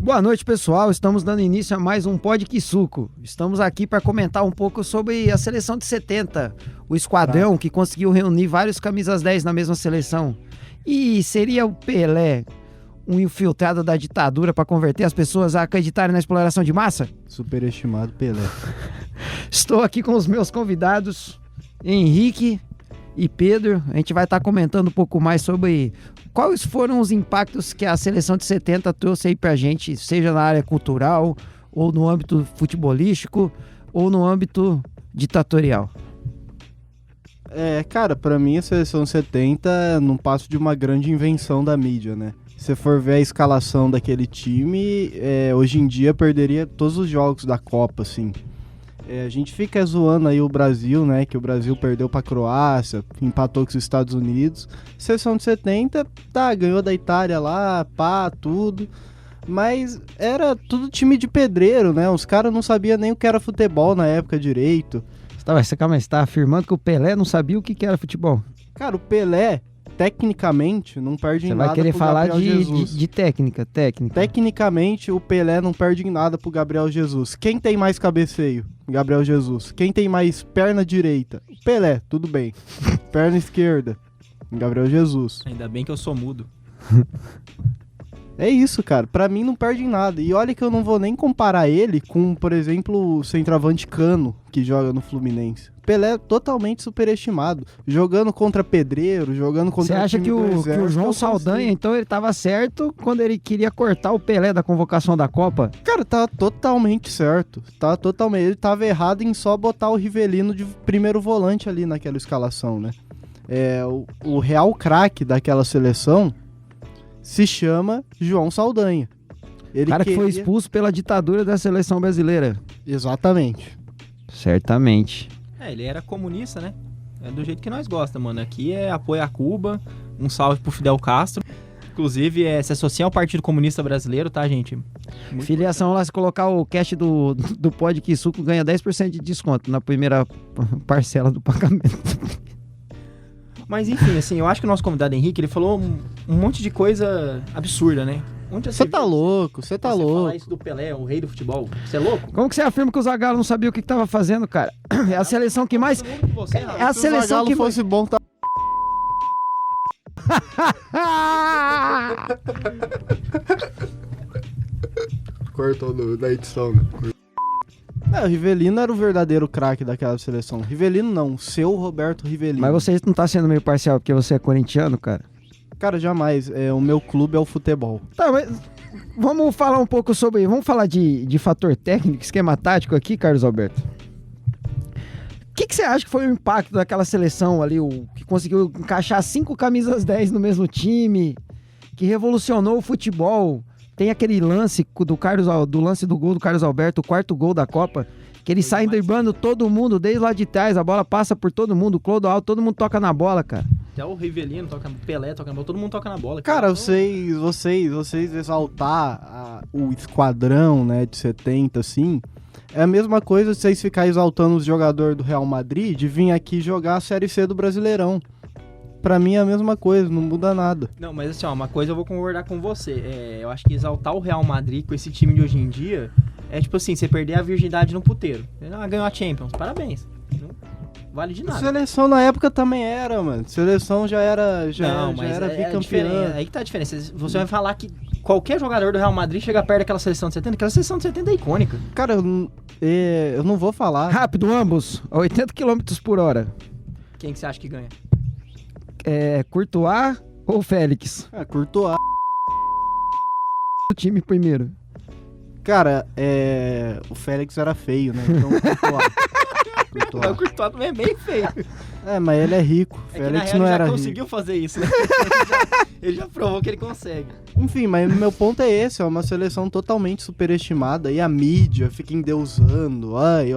Boa noite, pessoal. Estamos dando início a mais um Pod Que Suco. Estamos aqui para comentar um pouco sobre a seleção de 70, o esquadrão que conseguiu reunir vários camisas 10 na mesma seleção. E seria o Pelé um infiltrado da ditadura para converter as pessoas a acreditarem na exploração de massa? Superestimado Pelé. Estou aqui com os meus convidados, Henrique e Pedro. A gente vai estar comentando um pouco mais sobre quais foram os impactos que a seleção de 70 trouxe aí pra gente, seja na área cultural, ou no âmbito futebolístico, ou no âmbito ditatorial. Cara, pra mim a seleção 70 não passa de uma grande invenção da mídia, né? Se você for ver a escalação daquele time, hoje em dia perderia todos os jogos da Copa, assim. A gente fica zoando aí o Brasil, né? Que o Brasil perdeu pra Croácia, empatou com os Estados Unidos. Seleção de 70, ganhou da Itália lá, tudo. Mas era tudo time de pedreiro, né? Os caras não sabiam nem o que era futebol na época direito. Calma aí, você tá afirmando que o Pelé não sabia o que era futebol? Cara, o Pelé, tecnicamente, não perde em nada pro Gabriel Jesus. Você vai querer falar de técnica. Tecnicamente, o Pelé não perde em nada pro Gabriel Jesus. Quem tem mais cabeceio? Gabriel Jesus. Quem tem mais perna direita? Pelé, tudo bem. Perna esquerda? Gabriel Jesus. Ainda bem que eu sou mudo. É isso, cara. Pra mim não perde em nada. E olha que eu não vou nem comparar ele com, por exemplo, o centroavante Cano, que joga no Fluminense. Pelé é totalmente superestimado. Jogando contra pedreiro, jogando contra... Você acha que o João Saldanha, então, ele tava certo quando ele queria cortar o Pelé da convocação da Copa? Cara, tá totalmente certo. Ele tava errado em só botar o Rivelino de primeiro volante ali naquela escalação, né? O real craque daquela seleção se chama João Saldanha. Que foi expulso pela ditadura da seleção brasileira. Exatamente. Certamente. Ele era comunista, né? É do jeito que nós gostamos, mano. Aqui é apoio a Cuba, um salve pro Fidel Castro. Inclusive, se associa ao Partido Comunista Brasileiro, tá, gente? Muito Filiação lá, se colocar o cash do Pod Que Suco, ganha 10% de desconto na primeira parcela do pagamento. Mas enfim, assim, eu acho que o nosso convidado Henrique, ele falou um monte de coisa absurda, né? Você tá louco, você tá louco. Você falar isso do Pelé, o rei do futebol, você é louco? Como que você afirma que o Zagallo não sabia o que tava fazendo, cara? É a seleção que mais... É a seleção que fosse bom, tá... Cortou da edição, né? O Rivelino era o verdadeiro craque daquela seleção. Rivelino não, o seu Roberto Rivelino. Mas você não tá sendo meio parcial porque você é corintiano, cara? Cara, jamais. O meu clube é o futebol. Tá, mas vamos falar um pouco sobre... Vamos falar de fator técnico, esquema tático aqui, Carlos Alberto. O que você acha que foi o impacto daquela seleção ali, que conseguiu encaixar 5 camisas 10 no mesmo time, que revolucionou o futebol? Tem aquele lance do lance do gol do Carlos Alberto, o 4º gol da Copa, que ele sai driblando todo mundo desde lá de trás, a bola passa por todo mundo, o Clodoaldo, todo mundo toca na bola, cara. Até o Rivelino toca, o Pelé toca na bola, todo mundo toca na bola. Cara, vocês exaltar o esquadrão, né, de 70, assim, é a mesma coisa se vocês ficarem exaltando os jogadores do Real Madrid de vir aqui jogar a Série C do Brasileirão. Pra mim é a mesma coisa, não muda nada. Não, mas assim, uma coisa eu vou concordar com você. Eu acho que exaltar o Real Madrid com esse time de hoje em dia é tipo assim, você perder a virgindade no puteiro. Ganhou a Champions, parabéns. Não vale de nada. Seleção na época também era, mano. Seleção já era bicampeã. Aí que tá a diferença. Você vai falar que qualquer jogador do Real Madrid chega perto daquela seleção de 70, aquela seleção de 70 é icônica. Cara, eu não vou falar. Rápido, ambos, a 80 km por hora. Quem que você acha que ganha? Courtois ou Félix? Courtois. O time primeiro. Cara, o Félix era feio, né? Então, Courtois. O Courtois também é bem feio. Mas ele é rico. Félix não era rico. Ele já conseguiu fazer isso, né? Ele já provou que ele consegue. Enfim, mas o meu ponto é esse. É uma seleção totalmente superestimada. E a mídia fica endeusando. Olha,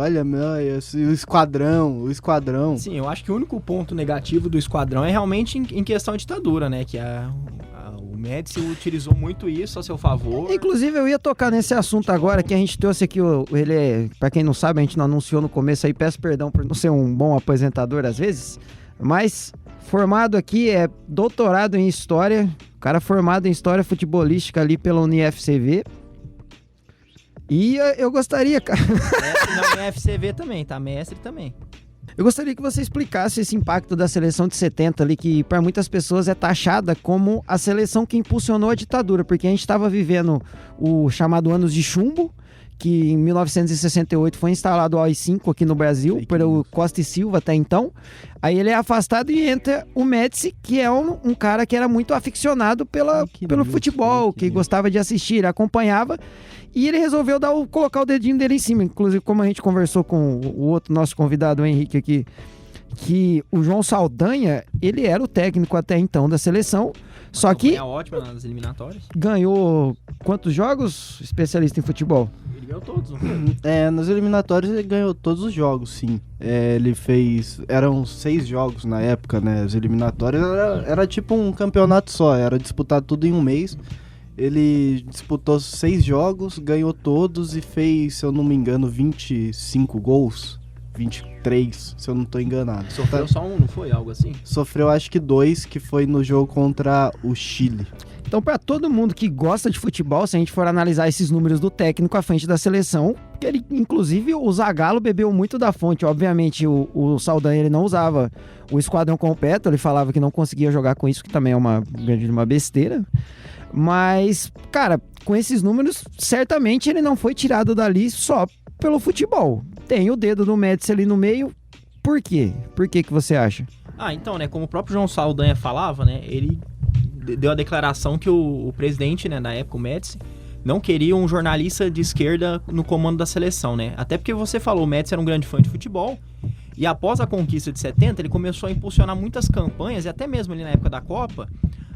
o esquadrão. Sim, eu acho que o único ponto negativo do esquadrão é realmente em questão de ditadura, né? Que o Médici utilizou muito isso a seu favor. Inclusive, eu ia tocar nesse assunto agora, que a gente trouxe aqui, pra quem não sabe, a gente não anunciou no começo aí, peço perdão por não ser um bom apresentador às vezes, mas formado aqui, doutorado em História, cara formado em História Futebolística ali pela UniFCV, E eu gostaria, cara, Não é FCV também, tá? Mestre também. eu gostaria que você explicasse esse impacto da seleção de 70 ali, que para muitas pessoas é taxada como a seleção que impulsionou a ditadura, porque a gente estava vivendo o chamado Anos de Chumbo, que em 1968 foi instalado o AI-5 aqui no Brasil, Fake pelo news. Costa e Silva até então. Aí ele é afastado e entra o Médici, que é um cara que era muito aficionado Fake pelo news, futebol, fake que news. gostava de assistir, ele acompanhava. E ele resolveu colocar o dedinho dele em cima. Inclusive, como a gente conversou com o outro nosso convidado, o Henrique, aqui, que o João Saldanha, ele era o técnico até então da seleção, só que É ótima nas eliminatórias. ganhou quantos jogos, especialista em futebol? Ele ganhou todos, não foi? Nas eliminatórias ele ganhou todos os jogos, sim. Ele fez... Eram 6 jogos na época, né? As eliminatórias era tipo um campeonato só, era disputado tudo em um mês. Ele disputou 6 jogos, ganhou todos e fez, se eu não me engano, 25 gols. 23, se eu não tô enganado. Sofreu só um, não foi? Algo assim? Sofreu acho que 2, que foi no jogo contra o Chile. Então, para todo mundo que gosta de futebol, se a gente for analisar esses números do técnico à frente da seleção, que ele, inclusive, o Zagallo bebeu muito da fonte. Obviamente, o Saldanha ele não usava o esquadrão completo, ele falava que não conseguia jogar com isso, que também é uma besteira. Mas, cara, com esses números, certamente ele não foi tirado dali só pelo futebol. Tem o dedo do Médici ali no meio. Por quê? Por que você acha? Então, né, como o próprio João Saldanha falava, né, ele deu a declaração que o presidente, né, na época, o Médici, não queria um jornalista de esquerda no comando da seleção, né? Até porque você falou, o Médici era um grande fã de futebol, e após a conquista de 70, ele começou a impulsionar muitas campanhas, e até mesmo ali na época da Copa,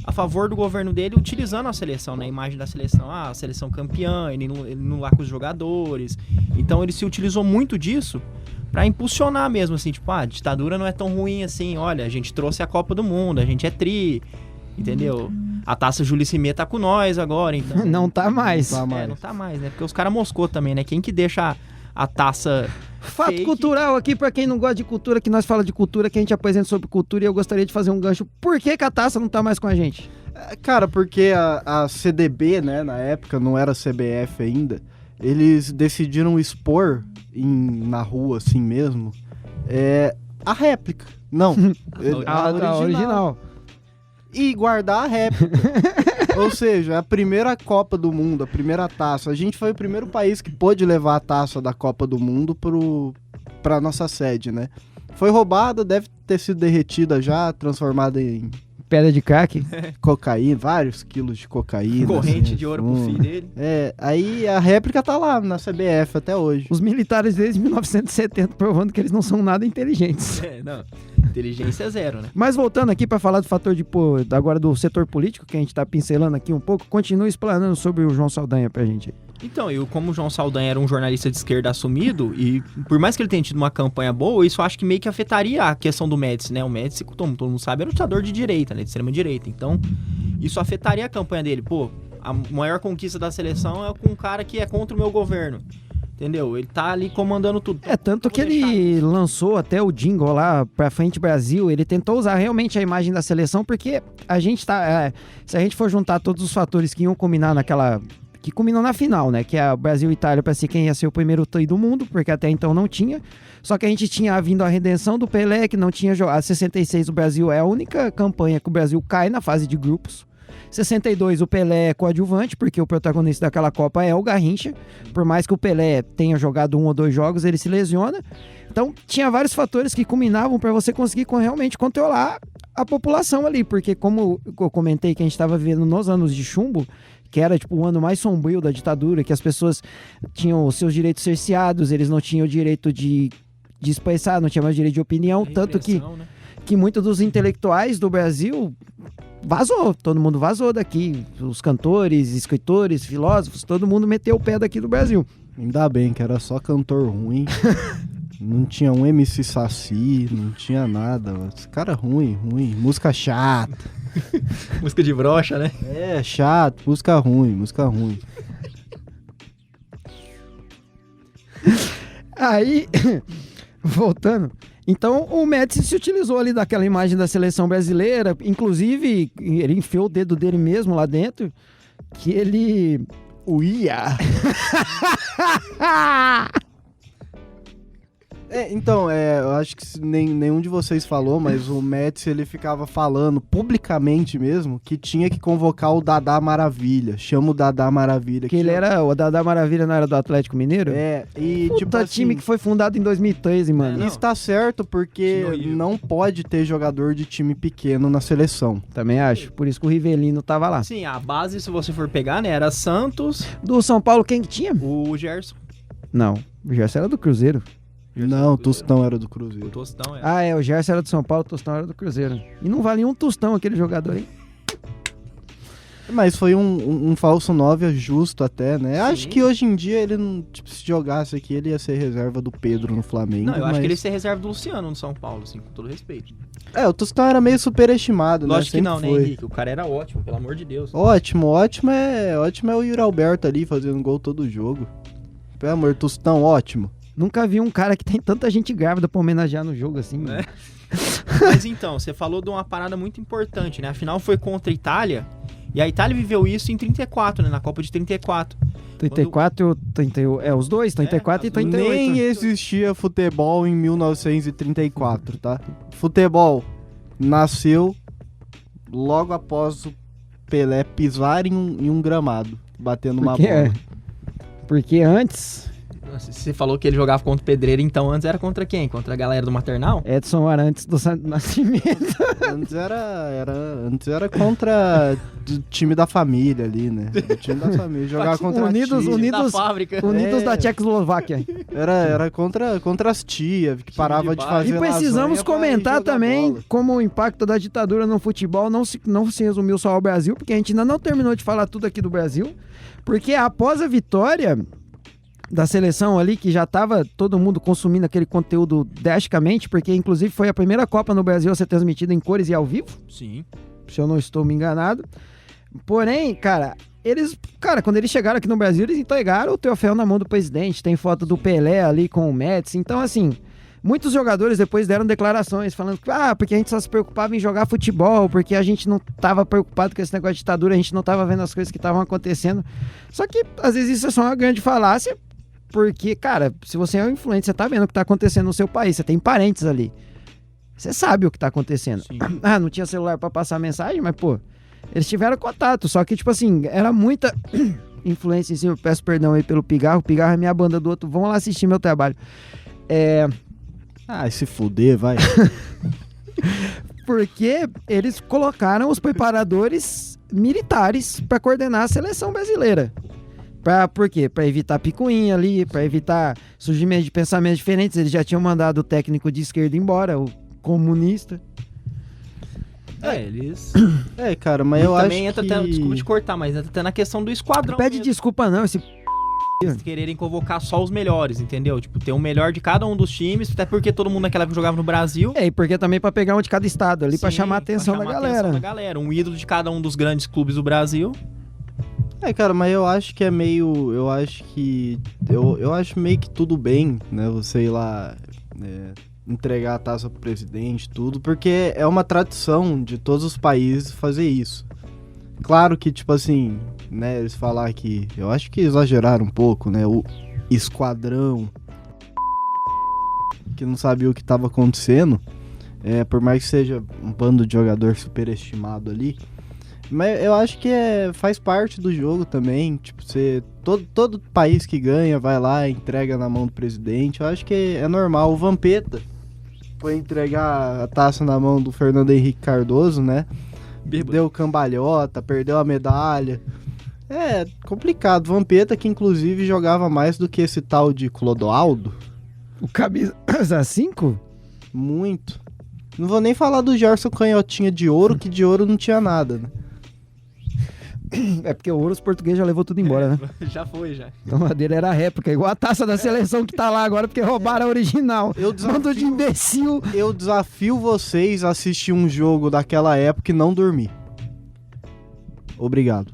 a favor do governo dele, utilizando a seleção, né? A imagem da seleção, a seleção campeã, ele não lá com os jogadores. Então ele se utilizou muito disso pra impulsionar mesmo, assim, tipo, a ditadura não é tão ruim assim, olha, a gente trouxe a Copa do Mundo, a gente é tri, entendeu? A Taça Júlio Cimê tá com nós agora, então... Não tá mais. Não tá mais. Não tá mais, né? Porque os caras moscou também, né? Quem que deixa a taça... Fato fake? cultural aqui, pra quem não gosta de cultura, que nós falamos de cultura, que a gente apresenta sobre cultura, e eu gostaria de fazer um gancho. Por que a taça não tá mais com a gente? Cara, porque a CDB, né, na época, não era CBF ainda, eles decidiram expor na rua, assim mesmo, a réplica. Não, A original. E guardar a réplica. Ou seja, a primeira Copa do Mundo, a primeira taça. A gente foi o primeiro país que pôde levar a taça da Copa do Mundo pra nossa sede, né? Foi roubada, deve ter sido derretida já, transformada em Pedra de crack. cocaína, vários quilos de cocaína. Corrente assim, de ouro pro filho dele. Aí a réplica tá lá na CBF até hoje. Os militares desde 1970 provando que eles não são nada inteligentes. Não, inteligência zero, né? Mas voltando aqui para falar do fator agora do setor político, que a gente tá pincelando aqui um pouco, continue explanando sobre o João Saldanha pra gente. Então, como o João Saldanha era um jornalista de esquerda assumido, e por mais que ele tenha tido uma campanha boa, isso eu acho que meio que afetaria a questão do Médici, né? O Médici, todo mundo sabe, era um ditador de direita, né? De extrema direita. Então, isso afetaria a campanha dele. Pô, a maior conquista da seleção é com um cara que é contra o meu governo. Entendeu? Ele tá ali comandando tudo. Tanto que ele lançou até o jingle lá pra Frente Brasil, ele tentou usar realmente a imagem da seleção, porque a gente tá... se a gente for juntar todos os fatores que iam combinar que culminou na final, né? Que é a Brasil e Itália para ser quem ia ser o primeiro tri do mundo, porque até então não tinha. Só que a gente tinha vindo a redenção do Pelé, que não tinha jogado. 66 o Brasil é a única campanha que o Brasil cai na fase de grupos. 62 o Pelé é coadjuvante, porque o protagonista daquela Copa é o Garrincha. Por mais que o Pelé tenha jogado 1 ou 2 jogos, ele se lesiona. Então tinha vários fatores que culminavam para você conseguir realmente controlar a população ali, porque como eu comentei que a gente estava vivendo nos anos de chumbo, que era tipo o ano mais sombrio da ditadura, que as pessoas tinham os seus direitos cerceados, eles não tinham o direito de expressar, não tinha mais direito de opinião, tanto que muitos dos intelectuais do Brasil todo mundo vazou daqui, os cantores, escritores, filósofos, todo mundo meteu o pé daqui do Brasil. Ainda bem que era só cantor ruim, não tinha um MC Saci, não tinha nada, esse cara ruim, música chata. Música de brocha, né? Chato, música ruim. Aí, voltando, então o Médici se utilizou ali daquela imagem da seleção brasileira, inclusive ele enfiou o dedo dele mesmo lá dentro, que ele Uia! Então, eu acho que nenhum de vocês falou, mas o Médici, ele ficava falando publicamente mesmo que tinha que convocar o Dadá Maravilha. Chama o Dadá Maravilha. Que ele era, o Dadá Maravilha não era do Atlético Mineiro? E Puta, tipo assim, time que foi fundado em 2013, mano. Não. isso tá certo porque não pode ter jogador de time pequeno na seleção. Também acho. Por isso que o Rivelino tava lá. Sim, a base, se você for pegar, né, era Santos, Do São Paulo, quem que tinha? o Gerson. Não, o Gerson era do Cruzeiro. Não, o Tostão era do O Cruzeiro. Tostão, O Gerson era do São Paulo, o Tostão era do Cruzeiro. E não valia um tostão aquele jogador, hein? Mas foi um falso 9 justo até, né? Sim. Acho que hoje em dia ele não, tipo, se jogasse aqui, ele ia ser reserva do Pedro no Flamengo. Não, eu acho mas... que ele ia ser reserva do Luciano no São Paulo, assim, com todo respeito. O Tostão era meio superestimado, né? Lógico que Sempre não, né, foi. Henrique? O cara era ótimo, pelo amor de Deus. Ótimo é o Yuri Alberto ali fazendo gol todo jogo. Pelo amor, Tostão, ótimo. Nunca vi um cara que tem tanta gente grávida pra homenagear no jogo assim. mano. Mas então, você falou de uma parada muito importante, né? A final foi contra a Itália, e a Itália viveu isso em 34, né? Na Copa de 34. 34, 38. Os dois, 34 e as duas. 38. Nem existia futebol em 1934, tá? Futebol nasceu logo após o Pelé pisar em um gramado, batendo uma bola. Porque antes, Você falou que ele jogava contra o Pedreira, então antes era contra quem? Contra a galera do Maternal? Edson Arantes do Nascimento. Antes era contra o time da família ali, né? O time da família. Jogava contra Unidos- a tia. Unidos- da fábrica. Unidos da Tchecoslováquia. Era contra as tias, que parava de de fazer E precisamos lasanha pra ir comentar jogar também bola. como o impacto da ditadura no futebol não se resumiu só ao Brasil, porque a gente ainda não terminou de falar tudo aqui do Brasil, porque após a vitória da seleção ali, que já tava todo mundo consumindo aquele conteúdo drasticamente, porque inclusive foi a primeira Copa no Brasil a ser transmitida em cores e ao vivo, Sim. se eu não estou me enganado. Porém, cara, quando eles chegaram aqui no Brasil, eles entregaram o troféu na mão do presidente, tem foto do Pelé ali com o Médici, então assim, muitos jogadores depois deram declarações falando que, porque a gente só se preocupava em jogar futebol, porque a gente não tava preocupado com esse negócio de ditadura, a gente não tava vendo as coisas que estavam acontecendo. Só que, às vezes, isso é só uma grande falácia, porque, cara, se você é um influente, você tá vendo o que tá acontecendo no seu país, você tem parentes ali. Você sabe o que tá acontecendo. Sim. Não tinha celular pra passar mensagem, mas, pô, eles tiveram contato, só que, tipo assim, era muita influência em cima. Eu peço perdão aí pelo Pigarro, o Pigarro é minha banda do outro, vão lá assistir meu trabalho. Se fuder, vai. Porque eles colocaram os preparadores militares pra coordenar a seleção brasileira. Por quê? Pra evitar picuinha ali, pra evitar surgimento de pensamentos diferentes. Eles já tinham mandado o técnico de esquerda embora, o comunista. Eles... Cara, mas eu acho também entra que... até, desculpa te cortar, mas entra até na questão do esquadrão. Pede mesmo. desculpa não, esse Eles quererem convocar só os melhores, entendeu? Tipo, ter o melhor de cada um dos times, até porque todo mundo naquela época jogava no Brasil. E porque também pra pegar um de cada estado ali, pra Sim, chamar a atenção da chamar a galera. atenção da galera. Um ídolo de cada um dos grandes clubes do Brasil. Cara, mas eu acho que é meio... Eu acho meio que tudo bem, né? Você ir lá entregar a taça pro presidente, tudo, porque é uma tradição de todos os países fazer isso. Claro que, tipo assim, né? Eles falar que... Eu acho que exageraram um pouco, né? O esquadrão que não sabia o que estava acontecendo, por mais que seja um bando de jogador superestimado ali, mas eu acho que faz parte do jogo também. Tipo, todo país que ganha vai lá e entrega na mão do presidente. Eu acho que é normal. O Vampeta foi entregar a taça na mão do Fernando Henrique Cardoso, né? Deu cambalhota, perdeu a medalha. É complicado. Vampeta, que inclusive jogava mais do que esse tal de Clodoaldo. O camisa 5? Muito. Não vou nem falar do Gerson Canhotinha de ouro, que de ouro não tinha nada, né? É porque o ouro os portugueses já levou tudo embora, né? Já foi, já. Então a dele era a réplica, igual a taça da seleção que tá lá agora, porque roubaram a original. Bando de imbecil. Eu desafio vocês a assistir um jogo daquela época e não dormir. Obrigado.